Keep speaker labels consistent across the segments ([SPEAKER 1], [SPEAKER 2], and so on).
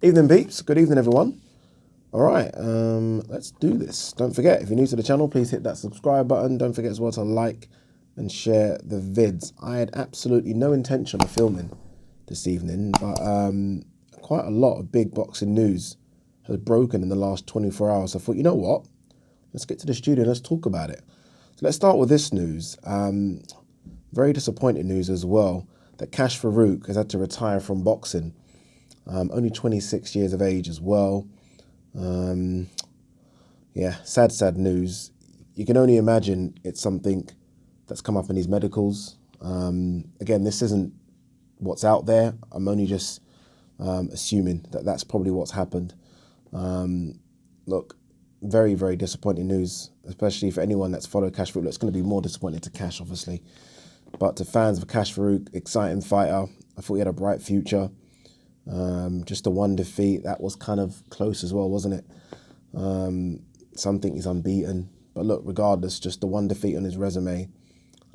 [SPEAKER 1] Evening, peeps. Good evening, everyone. All right, let's do this. Don't forget, if you're new to the channel, please hit that subscribe button. Don't forget as well to like and share the vids. I had absolutely no intention of filming this evening, but quite a lot of big boxing news has broken in the last 24 hours. So I thought, you know what? Let's get to the studio and let's talk about it. So let's start with this news. Very disappointing news as well, that Cash Farouk has had to retire from boxing. Only 26 years of age as well. Yeah, sad news. You can only imagine it's something that's come up in his medicals. Again, this isn't what's out there. I'm only just assuming that that's probably what's happened. Look, very disappointing news, especially for anyone that's followed Cash Farouk. It's going to be more disappointing to Cash, obviously. But to fans of Cash Farouk, exciting fighter. I thought he had a bright future. Just the one defeat, that was kind of close as well, wasn't it? Some think he's unbeaten. But look, regardless, just the one defeat on his resume.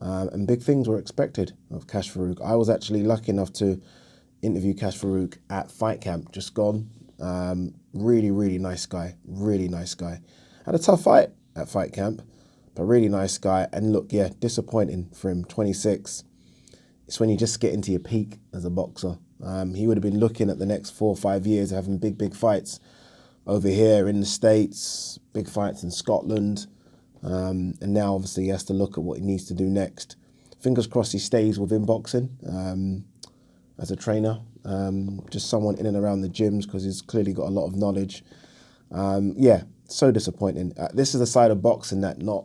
[SPEAKER 1] And big things were expected of Cash Farouk. I was actually lucky enough to interview Cash Farouk at Fight Camp, just gone. Really nice guy. Really nice guy. Had a tough fight at Fight Camp, but really nice guy. And look, yeah, disappointing for him, 26. It's when you just get into your peak as a boxer. He would have been looking at the next 4 or 5 years having big fights over here in the States, big fights in Scotland. And now obviously he has to look at what he needs to do next. Fingers crossed he stays within boxing as a trainer. Just someone in and around the gyms, because he's clearly got a lot of knowledge. Yeah, so disappointing. This is a side of boxing that not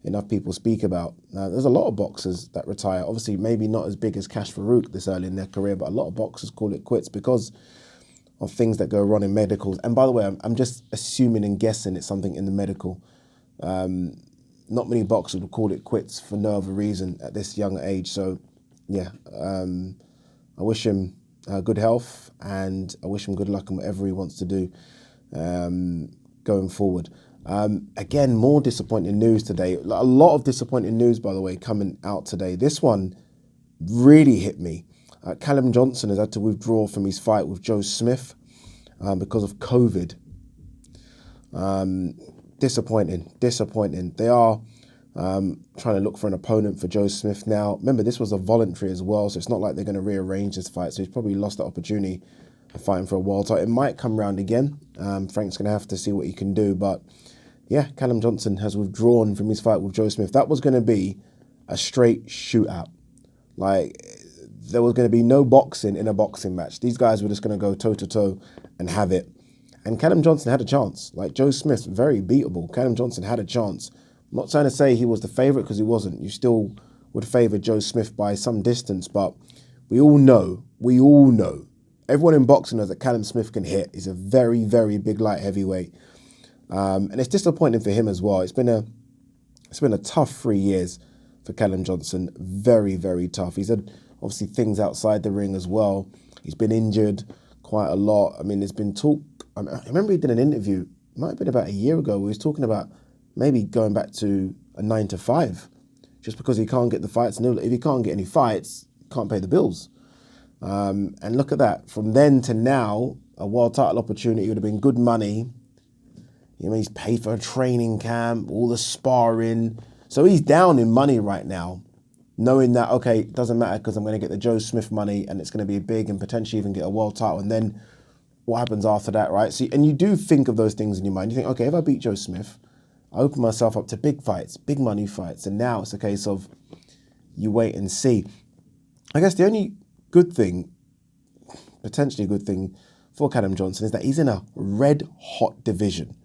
[SPEAKER 1] enough people speak about. There's a lot of boxers that retire. Obviously, maybe not as big as Cash Farouk this early in their career, but a lot of boxers call it quits because of things that go wrong in medicals. And by the way, I'm just assuming and guessing it's something in the medical. Not many boxers would call it quits for no other reason at this young age. So, yeah, I wish him good health, and I wish him good luck in whatever he wants to do going forward. Again, more disappointing news today. A lot of disappointing news, by the way, coming out today. This one really hit me. Callum Johnson has had to withdraw from his fight with Joe Smith because of COVID. Disappointing. They are trying to look for an opponent for Joe Smith now. Remember, this was a voluntary as well, so it's not like they're going to rearrange this fight. So he's probably lost that opportunity of fighting for a world title. It might come round again. Frank's going to have to see what he can do. But yeah, Callum Johnson has withdrawn from his fight with Joe Smith. That was going to be a straight shootout. Like, there was going to be no boxing in a boxing match. These guys were just going to go toe-to-toe and have it. And Callum Johnson had a chance. Like, Joe Smith, very beatable. Callum Johnson had a chance. I'm not trying to say he was the favourite, because he wasn't. You still would favour Joe Smith by some distance. But we all know, everyone in boxing knows that Callum Smith can hit. He's a very big light heavyweight. And it's disappointing for him as well. It's been a tough 3 years for Callum Johnson. Very tough. He's had obviously things outside the ring as well. He's been injured quite a lot. I mean, there's been talk. I remember he did an interview, it might have been about a year ago, where he was talking about maybe going back to a 9 to 5, just because he can't get the fights. And if he can't get any fights, he can't pay the bills. And look at that. From then to now, a world title opportunity would have been good money. You know, he's paid for a training camp, all the sparring. So he's down in money right now, knowing that, okay, it doesn't matter because I'm going to get the Joe Smith money and it's going to be big and potentially even get a world title. And then what happens after that, right? So, and you do think of those things in your mind. You think, okay, if I beat Joe Smith, I open myself up to big fights, big money fights. And now it's a case of you wait and see. I guess the only good thing, potentially a good thing for Callum Johnson, is that he's in a red hot division.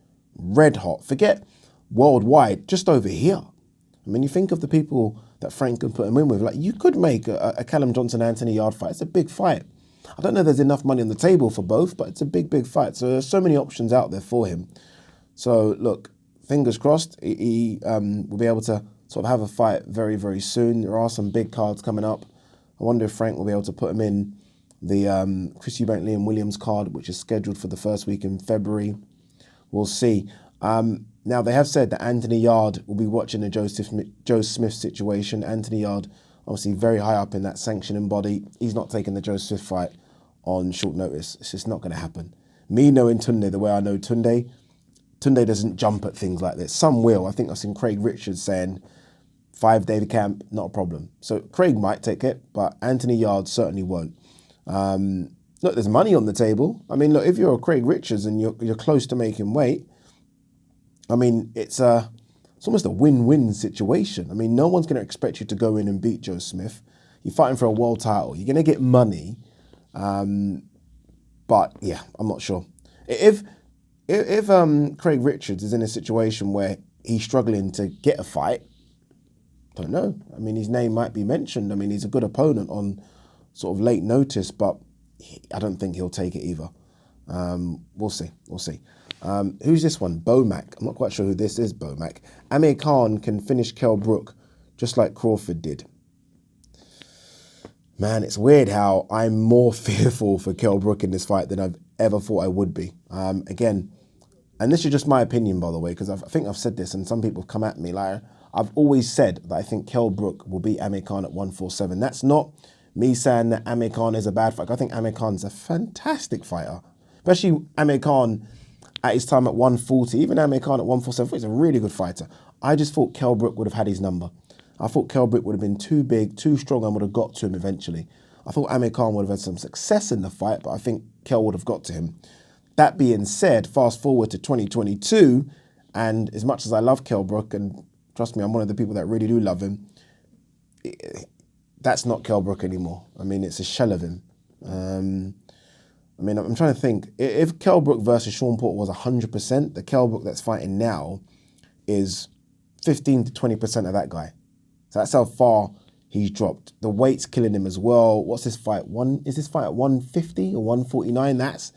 [SPEAKER 1] Red hot. Forget worldwide, just over here. I mean, you think of the people that Frank can put him in with. Like, you could make a Callum Johnson-Anthony Yarde fight. It's a big fight. I don't know if there's enough money on the table for both, but it's a big fight. So there's so many options out there for him. So look, fingers crossed, he will be able to sort of have a fight very soon. There are some big cards coming up. I wonder if Frank will be able to put him in the Chris Eubank Liam Williams card, which is scheduled for the first week in February. We'll see. Now, they have said that Anthony Yarde will be watching the Joe Smith situation. Anthony Yarde, obviously very high up in that sanctioning body. He's not taking the Joe Smith fight on short notice. It's just not going to happen. Me knowing Tunde the way I know Tunde doesn't jump at things like this. Some will. I think I've seen Craig Richards saying 5-day camp, not a problem. So Craig might take it, but Anthony Yarde certainly won't. Look, there's money on the table. I mean, look, if you're a Craig Richards and you're close to making weight, I mean, it's almost a win-win situation. I mean, no one's going to expect you to go in and beat Joe Smith. You're fighting for a world title. You're going to get money. But yeah, I'm not sure. If Craig Richards is in a situation where he's struggling to get a fight, don't know. I mean, his name might be mentioned. I mean, he's a good opponent on sort of late notice, but I don't think he'll take it either. We'll see. Who's this one? Bomac. I'm not quite sure who this is, Bomac. Amir Khan can finish Kell Brook just like Crawford did. Man, it's weird how I'm more fearful for Kell Brook in this fight than I've ever thought I would be. Again, and this is just my opinion, by the way, because I think I've said this and some people have come at me. Like, I've always said that I think Kell Brook will beat Amir Khan at 147. That's not me saying that Amir Khan is a bad fighter. I think Amir Khan's a fantastic fighter, especially Amir Khan at his time at 140. Even Amir Khan at 147, he's a really good fighter. I just thought Kell Brook would have had his number. I thought Kell Brook would have been too big, too strong, and would have got to him eventually. I thought Amir Khan would have had some success in the fight, but I think Kell would have got to him. That being said, fast forward to 2022, and as much as I love Kell Brook, and trust me, I'm one of the people that really do love him, that's not Kell Brook anymore. I mean, it's a shell of him. I mean, I'm trying to think. If Kell Brook versus Sean Porter was 100%, the Kell Brook that's fighting now is 15 to 20% of that guy. So that's how far he's dropped. The weight's killing him as well. What's this fight? Is this fight at 150 or 149? That's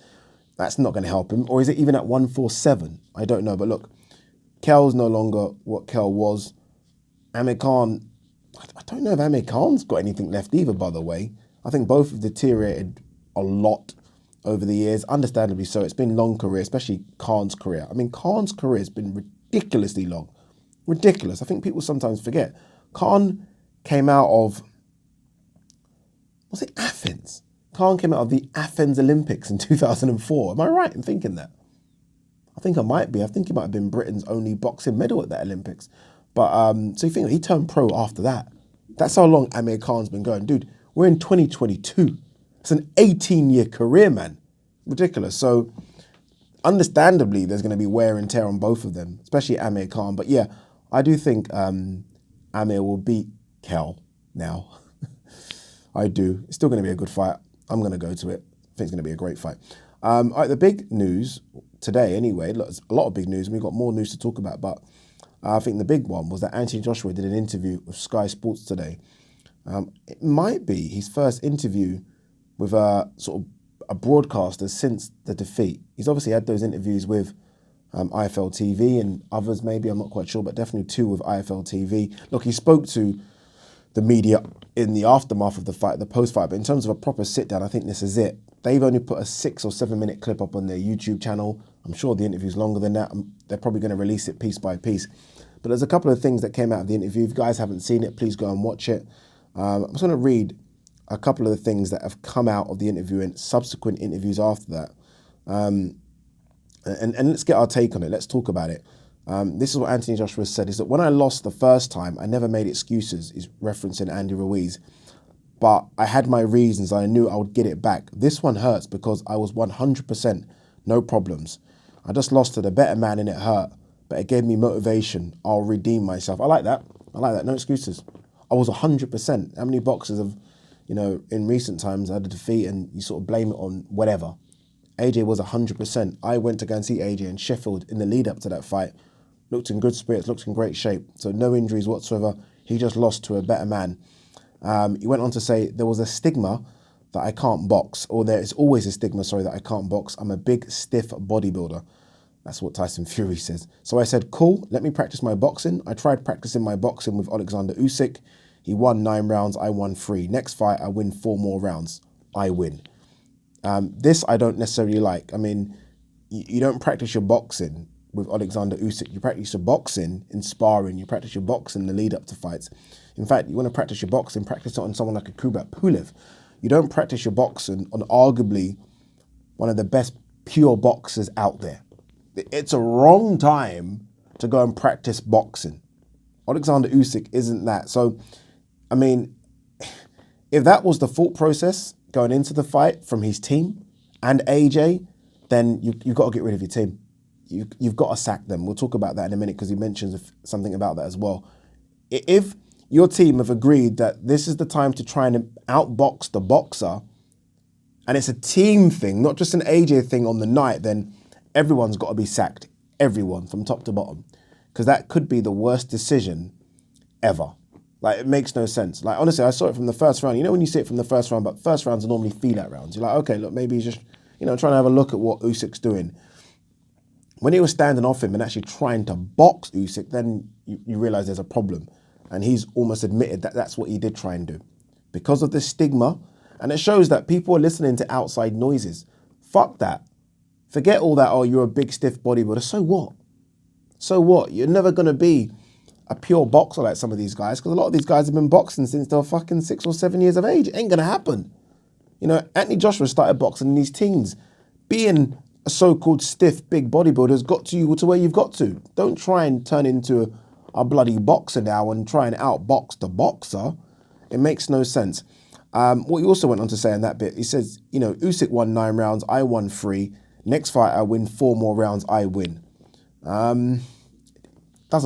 [SPEAKER 1] not going to help him. Or is it even at 147? I don't know. But look, Kell's no longer what Kell was. Amir Khan, I don't know if Amir Khan's got anything left either, by the way. I think both have deteriorated a lot over the years. Understandably so. It's been a long career, especially Khan's career. I mean, Khan's career has been ridiculously long. Ridiculous. I think people sometimes forget. Khan came out of, was it Athens? Khan came out of the Athens Olympics in 2004. Am I right in thinking that? I think I might be. I think he might have been Britain's only boxing medal at that Olympics. But so you think he turned pro after that. That's how long Amir Khan's been going. Dude, we're in 2022. It's an 18-year career, man. Ridiculous. So understandably, there's going to be wear and tear on both of them, especially Amir Khan. But yeah, I do think Amir will beat Kell now. I do. It's still going to be a good fight. I'm going to go to it. I think it's going to be a great fight. All right, the big news today, anyway, there's a lot of big news, and we've got more news to talk about, but I think the big one was that Anthony Joshua did an interview with Sky Sports today. It might be his first interview with a sort of a broadcaster since the defeat. He's obviously had those interviews with IFL TV and others maybe, I'm not quite sure, but definitely two with IFL TV. Look, he spoke to the media in the aftermath of the fight, the post-fight, but in terms of a proper sit-down, I think this is it. They've only put a 6 or 7 minute clip up on their YouTube channel. I'm sure the interview's longer than that. They're probably going to release it piece by piece. But there's a couple of things that came out of the interview. If you guys haven't seen it, please go and watch it. I'm just going to read a couple of the things that have come out of the interview and subsequent interviews after that. And let's get our take on it. Let's talk about it. This is what Anthony Joshua said, is that when I lost the first time, I never made excuses. He's referencing Andy Ruiz. But I had my reasons. I knew I would get it back. This one hurts because I was 100%, no problems. I just lost to the better man and it hurt, but it gave me motivation. I'll redeem myself. I like that. No excuses. I was 100%. How many boxers have, in recent times had a defeat and you sort of blame it on whatever? AJ was 100%. I went to go and see AJ in Sheffield in the lead up to that fight. Looked in good spirits, looked in great shape. So no injuries whatsoever. He just lost to a better man. He went on to say there was a stigma that I can't box, or there is always a stigma, that I can't box. I'm a big, stiff bodybuilder. That's what Tyson Fury says. So I said, cool, let me practice my boxing. I tried practicing my boxing with Alexander Usyk. He won 9 rounds, I won 3. Next fight, I win 4 more rounds. I win. This I don't necessarily like. I mean, you don't practice your boxing with Alexander Usyk. You practice your boxing in sparring. You practice your boxing in the lead up to fights. In fact, you want to practice your boxing, practice it on someone like a Kubrat Pulev. You don't practice your boxing on arguably one of the best pure boxers out there. It's a wrong time to go and practice boxing. Alexander Usyk isn't that. So, I mean, if that was the thought process going into the fight from his team and AJ, then you've got to get rid of your team. You've got to sack them. We'll talk about that in a minute because he mentions something about that as well. If your team have agreed that this is the time to try and outbox the boxer, and it's a team thing, not just an AJ thing on the night, then everyone's got to be sacked. Everyone, from top to bottom. Because that could be the worst decision ever. Like, it makes no sense. Like, honestly, I saw it from the first round. You know when you see it from the first round, but first rounds are normally feel-out rounds. You're like, okay, look, maybe he's just, trying to have a look at what Usyk's doing. When he was standing off him and actually trying to box Usyk, then you realise there's a problem. And he's almost admitted that that's what he did try and do. Because of the stigma, and it shows that people are listening to outside noises. Fuck that. Forget all that, oh, you're a big, stiff bodybuilder. So what? So what? You're never going to be a pure boxer like some of these guys, because a lot of these guys have been boxing since they were fucking 6 or 7 years of age. It ain't going to happen. Anthony Joshua started boxing in his teens. Being a so-called stiff, big bodybuilder has got to you to where you've got to. Don't try and turn into a bloody boxer now and try and outbox the boxer. It makes no sense. What he also went on to say in that bit, he says, Usyk won 9 rounds, I won 3. Next fight, I win 4 more rounds, I win. Doesn't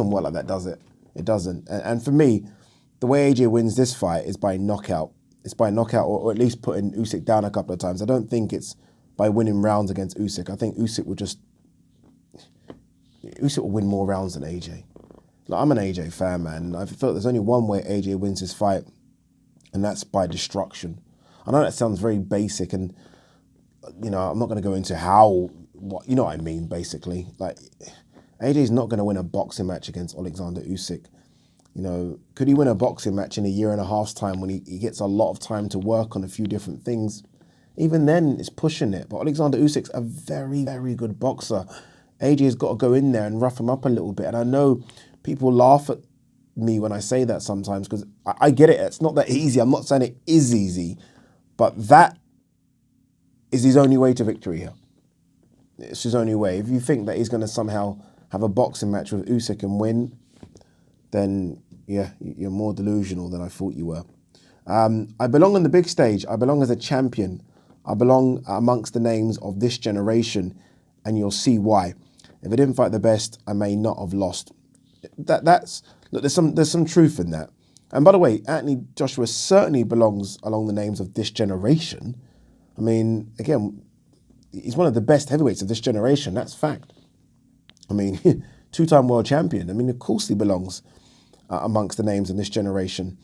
[SPEAKER 1] work like that, does it? It doesn't. And for me, the way AJ wins this fight is by knockout. It's by knockout, or at least putting Usyk down a couple of times. I don't think it's by winning rounds against Usyk. I think Usyk will win more rounds than AJ. Like, I'm an AJ fan, man. I feel there's only one way AJ wins this fight, and that's by destruction. I know that sounds very basic, and I'm not going to go into what you know what I mean, basically. Like, AJ's not going to win a boxing match against Alexander Usyk. Could he win a boxing match in a year and a half's time when he gets a lot of time to work on a few different things? Even then, it's pushing it. But Alexander Usyk's a very, very good boxer. AJ's got to go in there and rough him up a little bit. And I know people laugh at me when I say that sometimes, because I get it. It's not that easy. I'm not saying it is easy. But that is his only way to victory here. It's his only way. If you think that he's going to somehow have a boxing match with Usyk and win, then, yeah, you're more delusional than I thought you were. I belong on the big stage. I belong as a champion. I belong amongst the names of this generation, and you'll see why. If I didn't fight the best, I may not have lost. Look, there's some truth in that. And by the way, Anthony Joshua certainly belongs along the names of this generation. I mean, again, he's one of the best heavyweights of this generation. That's fact. I mean, 2-time world champion. I mean, of course he belongs amongst the names in this generation.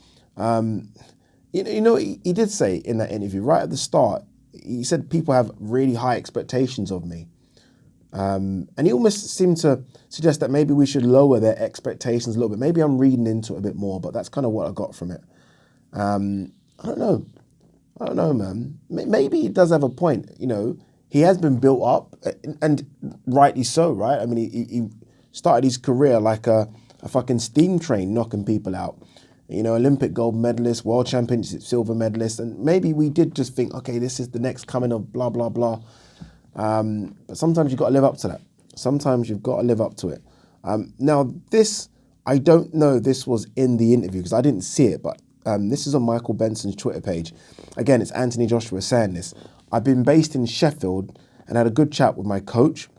[SPEAKER 1] He did say in that interview, right at the start, he said people have really high expectations of me. And he almost seemed to suggest that maybe we should lower their expectations a little bit. Maybe I'm reading into it a bit more, but that's kind of what I got from it. I don't know, man. Maybe he does have a point. He has been built up, and rightly so, right? I mean, he started his career like a fucking steam train, knocking people out. Olympic gold medalist, world championship silver medalist, and maybe we did just think, okay, this is the next coming of blah, blah, blah. But sometimes you've got to live up to that. Sometimes you've got to live up to it. Now, this, I don't know this was in the interview because I didn't see it, but this is on Michael Benson's Twitter page. Again, it's Anthony Joshua saying this. I've been based in Sheffield and had a good chat with my coach.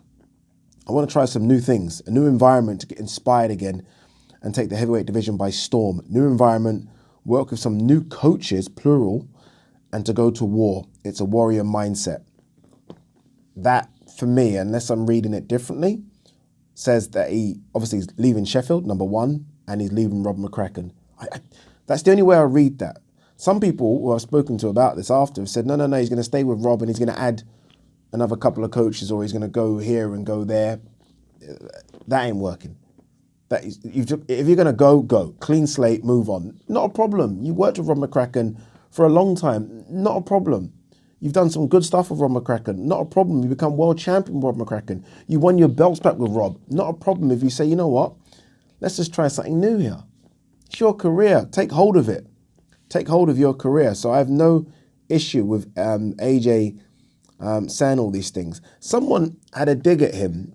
[SPEAKER 1] I want to try some new things, a new environment to get inspired again and take the heavyweight division by storm. New environment, work with some new coaches, plural, and to go to war. It's a warrior mindset. That, for me, unless I'm reading it differently, says that he obviously is leaving Sheffield, number one, and he's leaving Rob McCracken. That's the only way I read that. Some people who I've spoken to about this after have said, no, he's going to stay with Rob and he's going to add another couple of coaches, or he's going to go here and go there. That ain't working. If you're going to go. Clean slate, move on. Not a problem. You worked with Rob McCracken for a long time. Not a problem. You've done some good stuff with Rob McCracken. Not a problem. You become world champion with Rob McCracken. You won your belts back with Rob. Not a problem if you say, you know what? Let's just try something new here. It's your career. Take hold of it. Take hold of your career. So I have no issue with AJ saying all these things. Someone had a dig at him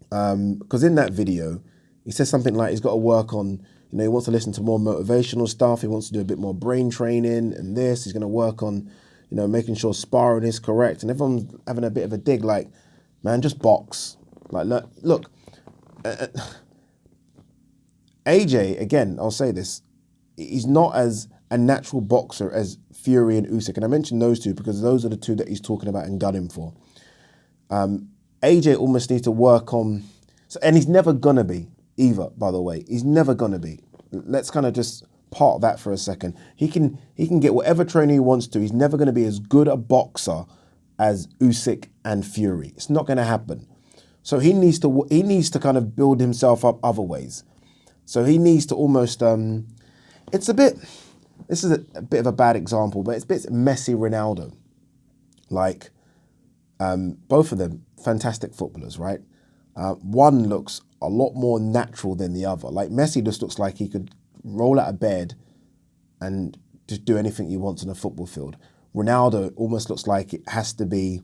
[SPEAKER 1] because in that video, he says something like he's got to work on, he wants to listen to more motivational stuff. He wants to do a bit more brain training and this. He's going to work on, making sure sparring is correct. And everyone's having a bit of a dig like, man, just box. Like, look, AJ, again, I'll say this, he's not as a natural boxer as Fury and Usyk. And I mentioned those two because those are the two that he's talking about and gunning for. AJ almost needs to work on, and he's never going to be either, by the way. He's never going to be. Let's kind of just park that for a second. He can get whatever training he wants to. He's never going to be as good a boxer as Usyk and Fury. It's not going to happen. So he needs to kind of build himself up other ways. So he needs to almost, this is a bit of a bad example, but it's a bit Messi, Ronaldo. Like, both of them, fantastic footballers, right? One looks a lot more natural than the other. Like Messi just looks like he could roll out of bed and just do anything he wants on a football field. Ronaldo almost looks like it has to be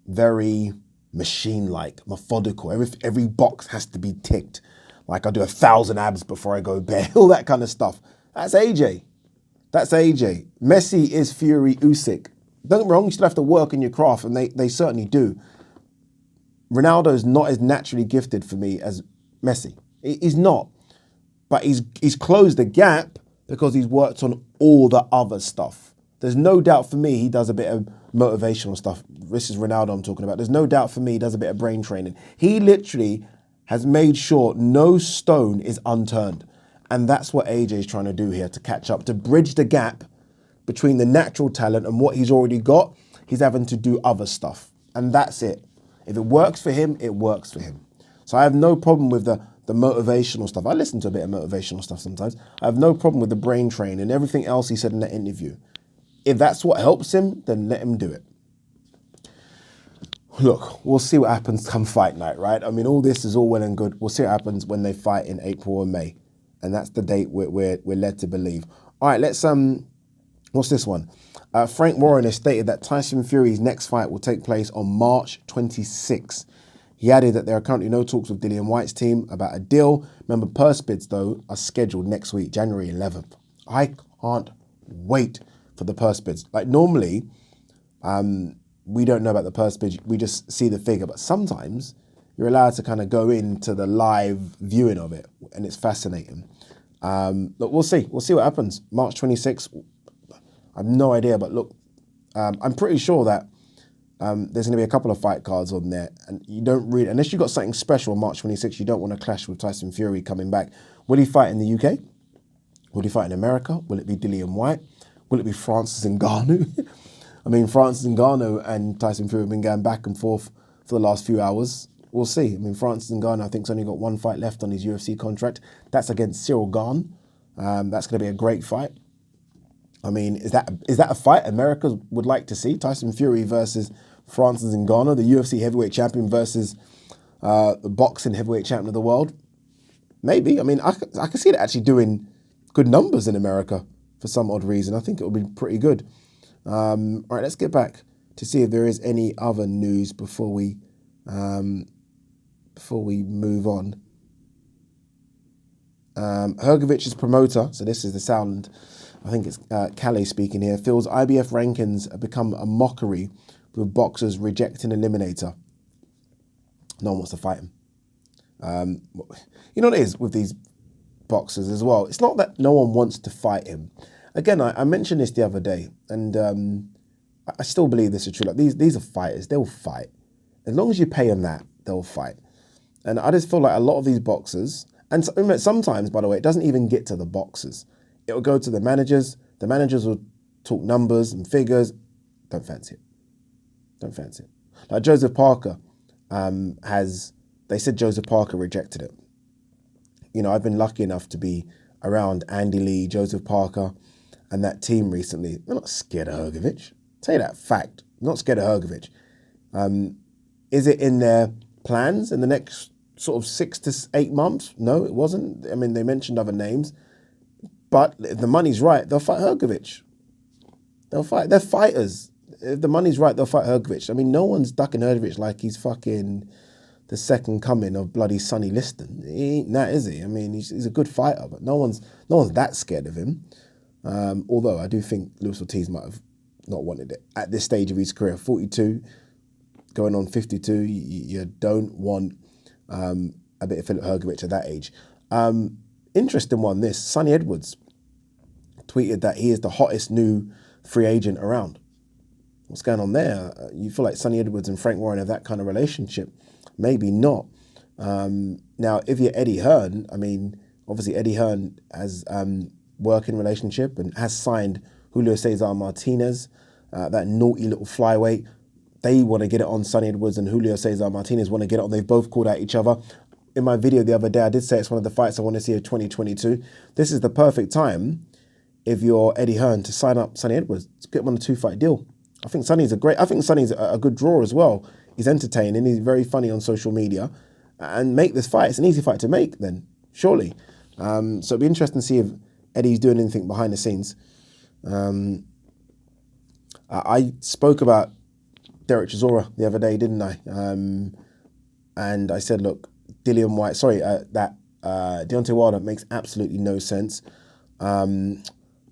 [SPEAKER 1] very machine-like, methodical. Every box has to be ticked. Like I do 1,000 abs before I go bed, all that kind of stuff. That's AJ. Messi is Fury, Usyk. Don't get me wrong, you still have to work in your craft, and they certainly do. Ronaldo is not as naturally gifted for me as Messi. He's not. But he's closed the gap because he's worked on all the other stuff. There's no doubt for me he does a bit of motivational stuff. This is Ronaldo I'm talking about. There's no doubt for me he does a bit of brain training. He literally has made sure no stone is unturned. And that's what AJ is trying to do here, to catch up, to bridge the gap between the natural talent and what he's already got. He's having to do other stuff. And that's it. If it works for him, it works for him. So I have no problem with the motivational stuff. I listen to a bit of motivational stuff sometimes. I have no problem with the brain train and everything else he said in that interview. If that's what helps him, then let him do it. Look, we'll see what happens come fight night, right? I mean, all this is all well and good. We'll see what happens when they fight in April or May. And that's the date we're led to believe. All right, let's, what's this one? Frank Warren has stated that Tyson Fury's next fight will take place on March 26th. He added that there are currently no talks with Dillian White's team about a deal. Remember, purse bids, though, are scheduled next week, January 11th. I can't wait for the purse bids. Like, normally, we don't know about the purse bids. We just see the figure. But sometimes you're allowed to kind of go into the live viewing of it, and it's fascinating. Look, we'll see. We'll see what happens. March 26th, I have no idea. But look, I'm pretty sure that there's going to be a couple of fight cards on there, and you don't really, unless you've got something special on March 26th, you don't want to clash with Tyson Fury coming back. Will he fight in the UK? Will he fight in America? Will it be Dillian White? Will it be Francis Ngannou? I mean, Francis Ngannou and Tyson Fury have been going back and forth for the last few hours. We'll see. I mean, Francis Ngannou, I think, has only got one fight left on his UFC contract. That's against Cyril Gane. That's going to be a great fight. I mean, is that a fight America would like to see? Tyson Fury versus Francis Ngannou, the UFC heavyweight champion versus the boxing heavyweight champion of the world? Maybe. I mean, I can see it actually doing good numbers in America for some odd reason. I think it will be pretty good. All right, let's get back to see if there is any other news before we move on. Hrgovic's promoter, so this is the sound, I think it's Kell speaking here, feels IBF rankings have become a mockery with boxers rejecting Eliminator. No one wants to fight him. You know what it is with these boxers as well? It's not that no one wants to fight him. Again, I mentioned this the other day, and I still believe this is true. Like these are fighters. They'll fight. As long as you pay them that, they'll fight. And I just feel like a lot of these boxers, and sometimes, by the way, it doesn't even get to the boxers. It will go to the managers. The managers will talk numbers and figures. Don't fancy it. Don't fancy it. Like Joseph Parker they said Joseph Parker rejected it. You know, I've been lucky enough to be around Andy Lee, Joseph Parker, and that team recently. They're not scared of Hrgovic. Tell you that fact. Not scared of Hrgovic. Is it in their plans in the next sort of 6 to 8 months? No, it wasn't. I mean, they mentioned other names. But if the money's right, they'll fight Hrgovic. They'll fight. They're fighters. If the money's right, they'll fight Hrgovic. I mean, no one's ducking Hrgovic like he's fucking the second coming of bloody Sonny Liston. He ain't that, is he? I mean, he's a good fighter, but no one's that scared of him. Although I do think Lewis Ortiz might have not wanted it at this stage of his career. 42, going on 52, you don't want a bit of Filip Hrgovic at that age. Interesting one, this. Sonny Edwards tweeted that he is the hottest new free agent around. What's going on there? You feel like Sonny Edwards and Frank Warren have that kind of relationship? Maybe not. Now, if you're Eddie Hearn, I mean, obviously Eddie Hearn has working relationship and has signed Julio Cesar Martinez, that naughty little flyweight. They want to get it on. Sonny Edwards and Julio Cesar Martinez want to get it on. They've both called out each other. In my video the other day, I did say it's one of the fights I want to see in 2022. This is the perfect time, if you're Eddie Hearn, to sign up Sonny Edwards, to get him on a 2-fight deal. I think Sonny's a good draw as well. He's entertaining, he's very funny on social media. And make this fight. It's an easy fight to make then, surely. So it'll be interesting to see if Eddie's doing anything behind the scenes. I spoke about Derek Chisora the other day, didn't I? And I said, look, that Deontay Wilder makes absolutely no sense.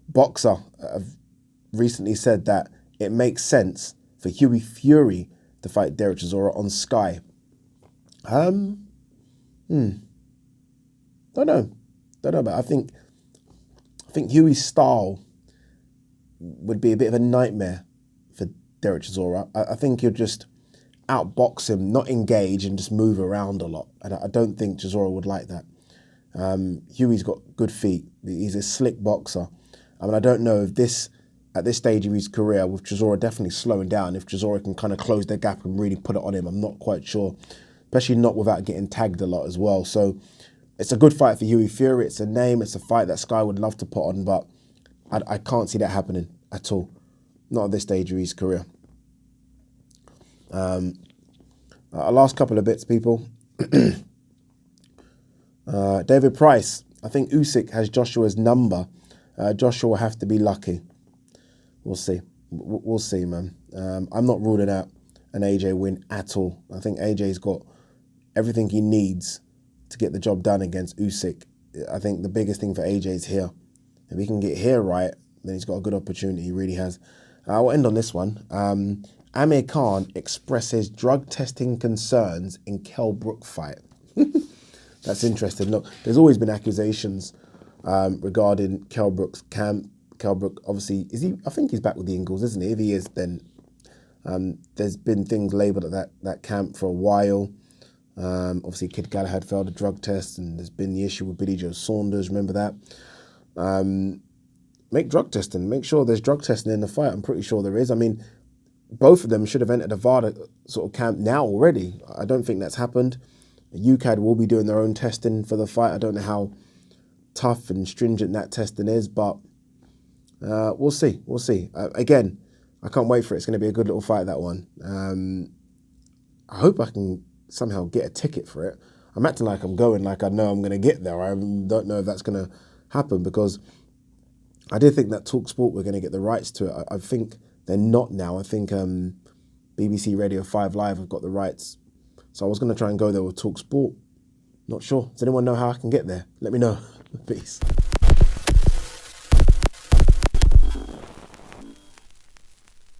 [SPEAKER 1] Boxer have recently said that it makes sense for Hughie Fury to fight Derek Chisora on Sky. Don't know, but I think Hughie's style would be a bit of a nightmare for Derek Chisora. I think he'll just outbox him, not engage, and just move around a lot. And I don't think Chisora would like that. Hughie's got good feet. He's a slick boxer. I mean, I don't know if at this stage of his career, with Chisora definitely slowing down, if Chisora can kind of close the gap and really put it on him. I'm not quite sure, especially not without getting tagged a lot as well. So it's a good fight for Hughie Fury. It's a name. It's a fight that Sky would love to put on, but I can't see that happening at all. Not at this stage of his career. Our last couple of bits, people. David Price. I think Usyk has Joshua's number. Joshua will have to be lucky. We'll see. We'll see, man. I'm not ruling out an AJ win at all. I think AJ's got everything he needs to get the job done against Usyk. I think the biggest thing for AJ is here. If he can get here right, then he's got a good opportunity. He really has. We'll end on this one. Amir Khan expresses drug testing concerns in Kell Brook fight. That's interesting. Look, there's always been accusations regarding Kell Brook's camp. Kell Brook, obviously, I think he's back with the Ingles, isn't he? If he is, then there's been things labelled at that camp for a while. Obviously, Kid Galahad failed a drug test, and there's been the issue with Billy Joe Saunders. Remember that? Make drug testing. Make sure there's drug testing in the fight. I'm pretty sure there is. I mean, both of them should have entered a VADA sort of camp now already. I don't think that's happened. UCAD will be doing their own testing for the fight. I don't know how tough and stringent that testing is, but we'll see. We'll see. Again, I can't wait for it. It's going to be a good little fight, that one. I hope I can somehow get a ticket for it. I'm acting like I'm going, like I know I'm going to get there. I don't know if that's going to happen, because I did think that TalkSport were going to get the rights to it. I think they're not now. I think BBC Radio 5 Live have got the rights. So I was going to try and go there with TalkSport. Not sure. Does anyone know how I can get there? Let me know. Peace.